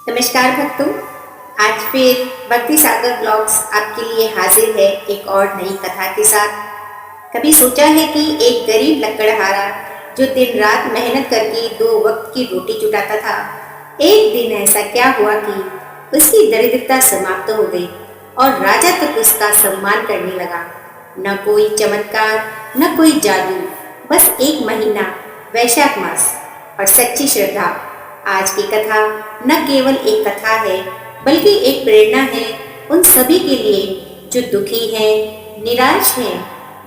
नमस्कार भक्तों। आज फिर भक्ति सागर ब्लॉग्स आपके लिए हाजिर है एक और नई कथा के साथ। कभी सोचा है कि एक गरीब लकड़हारा जो दिन रात मेहनत करके 2 वक्त की रोटी जुटाता था, एक दिन ऐसा क्या हुआ कि उसकी दरिद्रता समाप्त हो गई और राजा तक उसका सम्मान करने लगा। न कोई चमत्कार, न कोई जादू, बस एक महीना, वैशाख मास और सच्ची श्रद्धा। आज की कथा न केवल एक कथा है, बल्कि एक प्रेरणा है उन सभी के लिए जो दुखी हैं, निराश हैं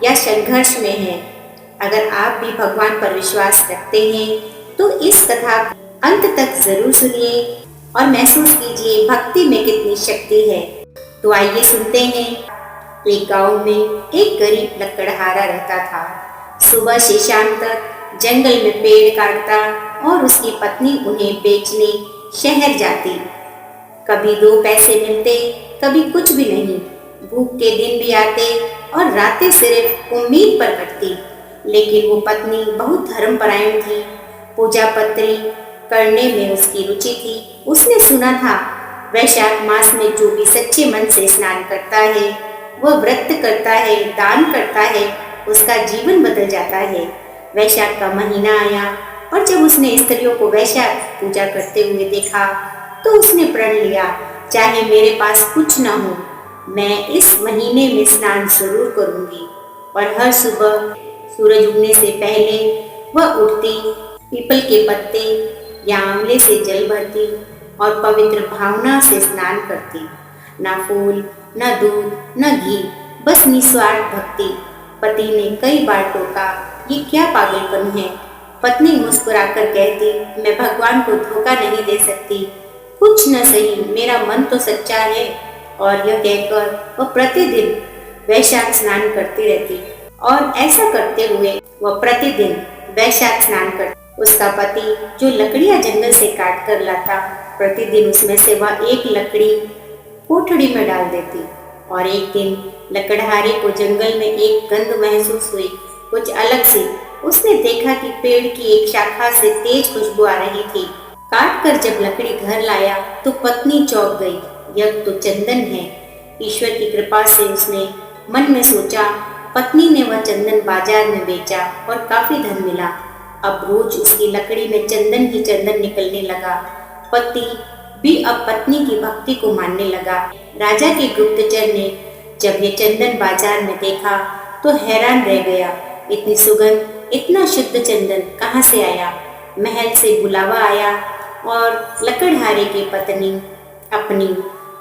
या संघर्ष में हैं। अगर आप भी भगवान पर विश्वास रखते हैं तो इस कथा को अंत तक जरूर सुनिए और महसूस कीजिए भक्ति में कितनी शक्ति है। तो आइए सुनते हैं। एक गांव में एक गरीब लकड़हारा रहता था। सुबह से शाम तक जंगल में पेड़ काटता और उसकी पत्नी उन्हें बेचने शहर जाती। कभी 2 पैसे मिलते, कभी कुछ भी नहीं। भूख के दिन भी आते और रातें सिर्फ उम्मीद पर कटती। लेकिन वो पत्नी बहुत धर्मपरायण थी। पूजा पत्री करने में उसकी रुचि थी। उसने सुना था वैशाख मास में जो भी सच्चे मन से स्नान करता है, वह व्रत करता है, दान करता है, उसका जीवन बदल जाता है। वैशाख का महीना आया और जब उसने स्त्रियों को वैशाख पूजा करते हुए देखा तो उसने प्रण लिया, चाहे मेरे पास कुछ न हो, मैं इस महीने में स्नान जरूर करूंगी। और हर सुबह सूरज उगने से पहले वह उठती, पीपल के पत्ते या आंवले से जल भरती और पवित्र भावना से स्नान करती। न फूल, न दूध, न घी, बस निस्वार्थ भक्ति। पति ने कई बार टोका, ये क्या पागलपन है। पत्नी मुस्कुराकर कहती, मैं भगवान को धोखा नहीं दे सकती, कुछ न सही, मेरा मन तो सच्चा है। और यह कहकर वह प्रतिदिन वैशाख स्नान करती रहती और ऐसा करते हुए वह प्रतिदिन वैशाख स्नान करती। उसका पति जो लकड़ियां जंगल से काट कर लाता, प्रतिदिन उसमें से वह एक लकड़ी कोठड़ी में डाल देती। और एक दिन लकड़हारे को जंगल में एक गंध महसूस हुई, कुछ अलग सी। उसने देखा कि पेड़ की एक शाखा से तेज खुशबू आ रही थी। काट कर जब लकड़ी घर लाया तो पत्नी चौंक गई, यह तो चंदन है। ईश्वर की कृपा से उसने मन में सोचा। पत्नी ने वह चंदन बाजार में बेचा और काफी धन मिला। अब रोज उसकी लकड़ी में चंदन ही चंदन निकलने लगा। पति भी अब पत्नी की भक्ति को मानने लगा। राजा के गुप्तचर ने जब ये चंदन बाजार में देखा तो हैरान रह गया। इतनी सुगंध, इतना शुद्ध चंदन कहाँ से आया। महल से बुलावा आया और लकड़हारे की पत्नी अपनी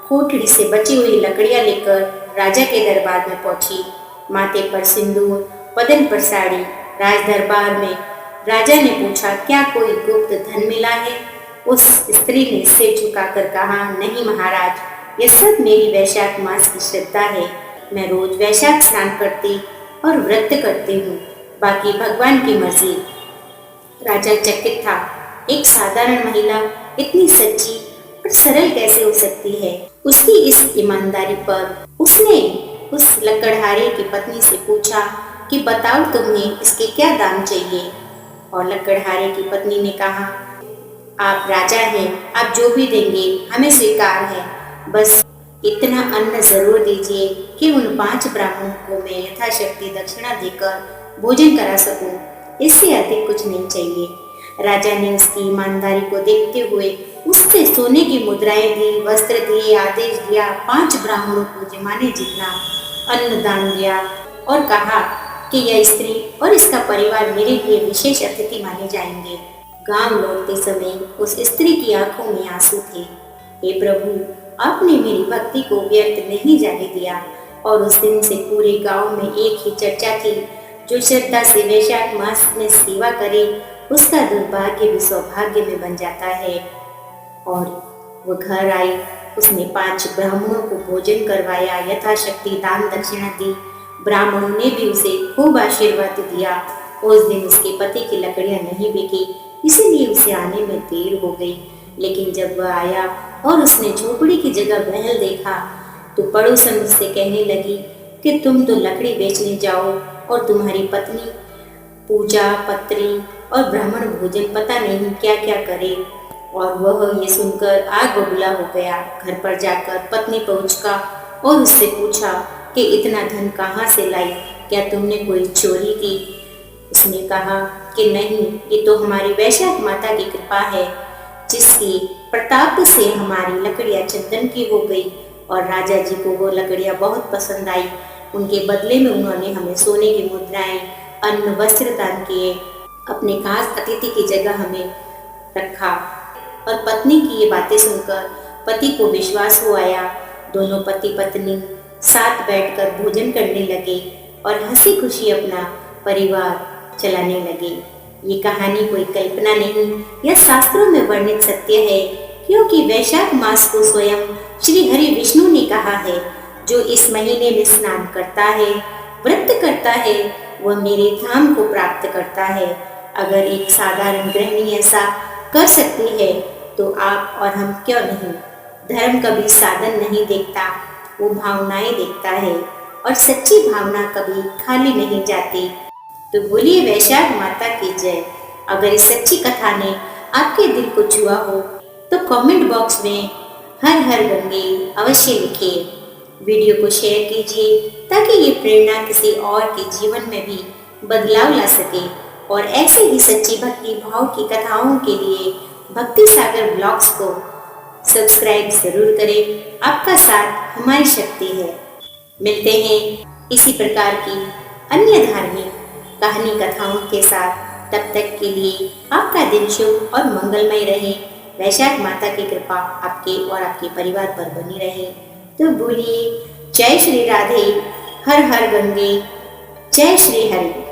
कोठड़ी से बची हुई लकड़ियां लेकर राजा के दरबार में पहुंची। माथे पर सिंदूर, बदन पर साड़ी। राज दरबार में राजा ने पूछा, क्या कोई गुप्त धन मिला है। उस स्त्री ने सिर झुकाकर कहा, नहीं महाराज, यह सब मेरी वैशाख मास की श्रद्धा है। मैं रोज वैशाख स्नान करती और व्रत करती हूँ, बाकी भगवान की मर्जी। राजा चकित था। एक साधारण महिला इतनी सच्ची और सरल कैसे हो सकती है। उसकी इस ईमानदारी पर उसने उस लकड़हारे की पत्नी से पूछा कि बताओ तुम्हें इसके क्या दाम चाहिए। और लकड़हारे की पत्नी ने कहा, आप राजा हैं, आप जो भी देंगे हमें स्वीकार है, बस इतना अन्न जरूर दीजिए कि उन 5 ब्राह्मणों को मैं यथाशक्ति दक्षिणा देकर भोजन करा सकूं। इससे अधिक कुछ नहीं चाहिए। राजा ने उसकी ईमानदारी को देखते हुए उससे सोने की मुद्राएं दी, वस्त्र दिए, आदेश दिया, 5 ब्राह्मणों को जमाने जितना अन्न दान दिया और कहा कि यह स्त्री और इसका परिवार मेरे लिए विशेष अतिथि माने जाएंगे। गांव लौटते समय उस स्त्री की आंखों में आंसू थे। हे प्रभु, आपने मेरी भक्ति को व्यर्थ नहीं जाने दिया। और उस दिन से पूरे गांव में एक ही चर्चा थी, जो श्रद्धा से वैशाख मास में सेवा करे उसका दुर्भाग्य भी सौभाग्य में बन जाता है। और वो घर आई, उसने 5 ब्राह्मणों को भोजन करवाया, यथाशक्ति दान दक्षिणा दी। ब्राह्मणों ने भी उसे खूब आशीर्वाद दिया। उस दिन उसके पति की लकड़ियां नहीं बिकी, इसीलिए उसे आने में देर हो गई। लेकिन जब वह आया और उसने झोपड़ी की जगह महल देखा तो पड़ोसन उससे कहने लगी कि तुम तो लकड़ी बेचने जाओ और तुम्हारी पत्नी पूजा पत्री और ब्राह्मण भोजन पता नहीं क्या क्या करे। और वह ये सुनकर आग बबूला हो गया। घर पर जाकर पत्नी पहुंचका और उससे पूछा कि इतना धन कहाँ से लाई, क्या तुमने कोई चोरी की? उसने कहा कि नहीं, ये तो हमारी वैशाख माता की कृपा है, जिसकी प्रताप से हमारी लकड़ियाँ चंदन की हो गई और राजा जी को वो लकड़ियाँ बहुत पसंद आई। उनके बदले में उन्होंने हमें सोने की मुद्राएं, अन्न, वस्त्र दान किए। अपने खास अतिथि की जगह हमें रखा। और पत्नी की ये बातें सुनकर पति को विश्वास हो आया। दोनों पति पत्नी साथ बैठकर भोजन करने लगे और हंसी खुशी अपना परिवार चलाने लगे। ये कहानी कोई कल्पना नहीं, यह शास्त्रों में वर्णित सत्य है, क्योंकि वैशाख मास को स्वयं श्री हरि विष्णु ने कहा है, जो इस महीने में स्नान करता है, व्रत करता है, वह मेरे धाम को प्राप्त करता है। अगर एक साधारण गृहिणी ऐसा कर सकती है तो आप और हम क्यों नहीं? धर्म कभी साधन नहीं देखता, वो भावनाएं देखता है, और सच्ची भावना कभी खाली नहीं जाती। तो बोलिए वैशाख माता की जय। अगर इस सच्ची कथा ने आपके दिल को छुआ हो तो कमेंट बॉक्स में हर हर गंगे अवश्य लिखिए। वीडियो को शेयर कीजिए ताकि ये प्रेरणा किसी और के जीवन में भी बदलाव ला सके। और ऐसे ही सच्ची भक्ति भाव की कथाओं के लिए भक्ति सागर ब्लॉग्स को सब्सक्राइब जरूर करें। आपका साथ हमारी शक्ति है। मिलते हैं इसी प्रकार की अन्य धार्मिक कहानी कथाओं के साथ। तब तक के लिए आपका दिन शुभ और मंगलमय रहे। वैशाख माता की कृपा आपके और आपके परिवार पर बनी रहे। तो बोलिए जय श्री राधे, हर हर गंगे, जय श्री हरि।